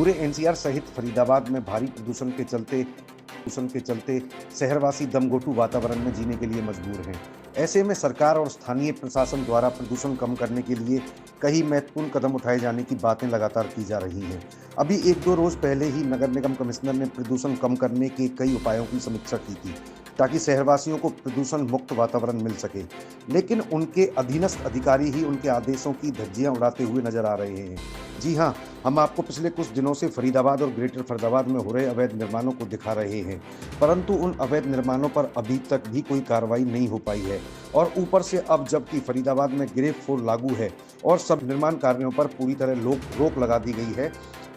पूरे एनसीआर सहित फरीदाबाद में भारी प्रदूषण के चलते शहरवासी दमघोंटू वातावरण में जीने के लिए मजबूर हैं। ऐसे में सरकार और स्थानीय प्रशासन द्वारा प्रदूषण कम करने के लिए कई महत्वपूर्ण कदम उठाए जाने की बातें लगातार की जा रही हैं। अभी 1-2 रोज पहले ही नगर निगम कमिश्नर ने प्रदूषण कम करने के कई उपायों की समीक्षा की थी, ताकि शहरवासियों को प्रदूषण मुक्त वातावरण मिल सके। लेकिन उनके अधीनस्थ अधिकारी ही उनके आदेशों की धज्जियां उड़ाते हुए नजर आ रहे हैं। जी हां, हम आपको पिछले कुछ दिनों से फरीदाबाद और ग्रेटर फरीदाबाद में हो रहे अवैध निर्माणों को दिखा रहे हैं, परंतु उन अवैध निर्माणों पर अभी तक भी कोई कार्रवाई नहीं हो पाई है। और ऊपर से अब जबकि फरीदाबाद में ग्रेफ 4 लागू है और सब निर्माण कार्यों पर पूरी तरह रोक लगा दी गई है,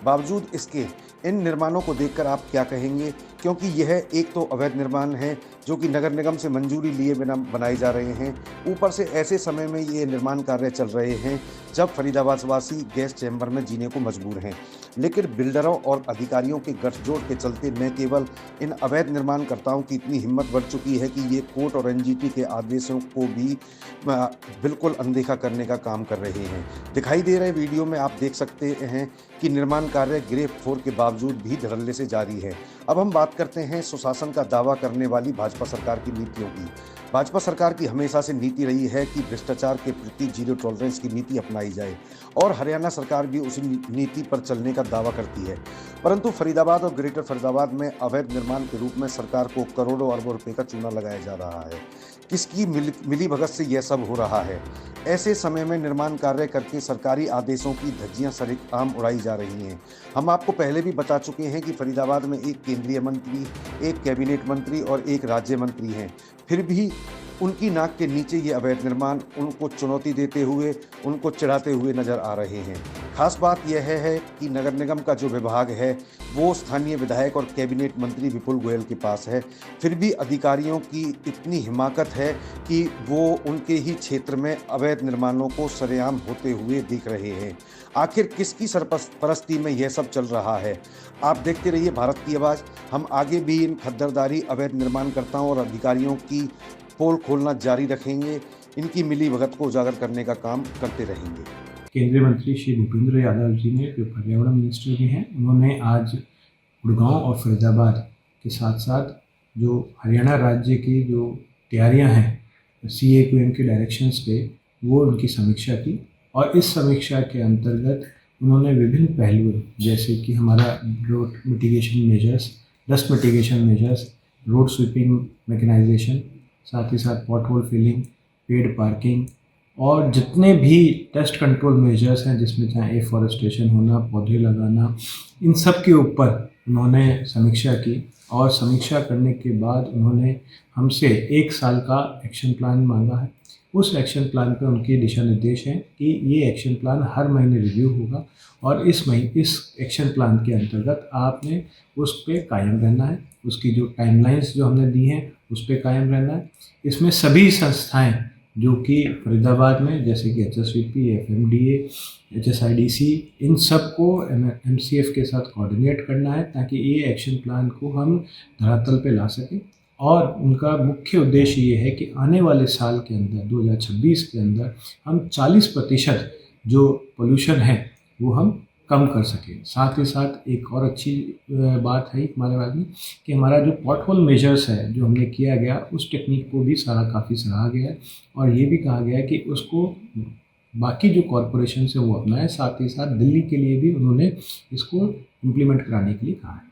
बावजूद इसके इन निर्माणों को देखकर आप क्या कहेंगे? क्योंकि यह एक तो अवैध निर्माण है जो कि नगर निगम से मंजूरी लिए बिना बनाए जा रहे हैं। ऊपर से ऐसे समय में ये निर्माण कार्य चल रहे हैं जब फरीदाबाद वासी गैस चैम्बर में जीने को मजबूर हैं। लेकिन बिल्डरों और अधिकारियों के गठजोड़ के चलते न केवल इन अवैध निर्माणकर्ताओं की इतनी हिम्मत बढ़ चुकी है कि ये कोर्ट और एनजीटी के आदेशों को भी बिल्कुल अनदेखा करने का काम कर रहे हैं। दिखाई दे रहे वीडियो में आप देख सकते हैं कि निर्माण कार्य ग्रेड 4 के बावजूद भी धड़ल्ले से जारी है। अब हम बात करते हैं सुशासन का दावा करने वाली भाजपा सरकार की नीतियों की। भाजपा सरकार की हमेशा से नीति रही है कि भ्रष्टाचार के प्रति जीरो टॉलरेंस की नीति अपनाई जाए, और हरियाणा सरकार भी उसी नीति पर चलने का दावा करती है। परंतु फरीदाबाद और ग्रेटर फरीदाबाद में अवैध निर्माण के रूप में सरकार को करोड़ों अरबों रुपए का चूना लगाया जा रहा है। किसकी मिली भगत से यह सब हो रहा है? ऐसे समय में निर्माण कार्य करके सरकारी आदेशों की धज्जियां सरेआम उड़ाई जा रही हैं। हम आपको पहले भी बता चुके हैं कि फरीदाबाद में एक केंद्रीय मंत्री, एक कैबिनेट मंत्री और एक राज्य मंत्री हैं, फिर भी उनकी नाक के नीचे ये अवैध निर्माण उनको चुनौती देते हुए, उनको चिढ़ाते हुए नजर आ रहे हैं। खास बात यह है कि नगर निगम का जो विभाग है वो स्थानीय विधायक और कैबिनेट मंत्री विपुल गोयल के पास है, फिर भी अधिकारियों की इतनी हिमाकत है कि वो उनके ही क्षेत्र में अवैध निर्माणों को सरेआम होते हुए दिख रहे हैं। आखिर किसकी सरपरस्ती में यह सब चल रहा है? आप देखते रहिए भारत की आवाज़। हम आगे भी इन खद्दरदारी अवैध निर्माणकर्ताओं और अधिकारियों की पोल खोलना जारी रखेंगे। इनकी मिली भगत को उजागर करने का काम करते रहेंगे। केंद्रीय मंत्री श्री भूपेंद्र यादव जी ने, जो पर्यावरण मिनिस्टर भी हैं, उन्होंने आज गुड़गांव और फरीदाबाद के साथ साथ जो हरियाणा राज्य की जो तैयारियां हैं CAQM के डायरेक्शंस पे, वो उनकी समीक्षा की। और इस समीक्षा के अंतर्गत उन्होंने विभिन्न पहलुओं, जैसे कि हमारा road mitigation measures, dust mitigation measures, road sweeping mechanisation, साथ ही साथ pothole filling, paid parking और जितने भी डस्ट कंट्रोल मेजर्स हैं, जिसमें चाहे एफॉरेस्टेशन होना, पौधे लगाना, इन सब के ऊपर उन्होंने समीक्षा की। और समीक्षा करने के बाद उन्होंने हमसे 1 साल का एक्शन प्लान मांगा है। उस एक्शन प्लान पे उनके दिशा निर्देश हैं कि ये एक्शन प्लान हर महीने रिव्यू होगा और इस एक्शन प्लान के अंतर्गत आपने उस पर कायम रहना है। उसकी जो टाइमलाइंस जो हमने दी हैं उस पर कायम रहना है। इसमें सभी संस्थाएं जो कि फरीदाबाद में, जैसे कि HSVP, FMDA, HSIDC, इन सब को MCF के साथ कोऑर्डिनेट करना है, ताकि ये एक्शन प्लान को हम धरातल पे ला सकें। और उनका मुख्य उद्देश्य ये है कि आने वाले साल के अंदर 2026 के अंदर हम 40% जो पोल्यूशन है वो हम कम कर सकें। साथ ही साथ एक और अच्छी बात है हमारे बारे में कि हमारा जो पॉट होल मेजर्स है जो हमने किया गया, उस टेक्निक को भी काफ़ी सराहा गया है। और ये भी कहा गया है कि उसको बाकी जो कॉरपोरेशन है वो अपनाएं। साथ ही साथ दिल्ली के लिए भी उन्होंने इसको इम्प्लीमेंट कराने के लिए कहा है।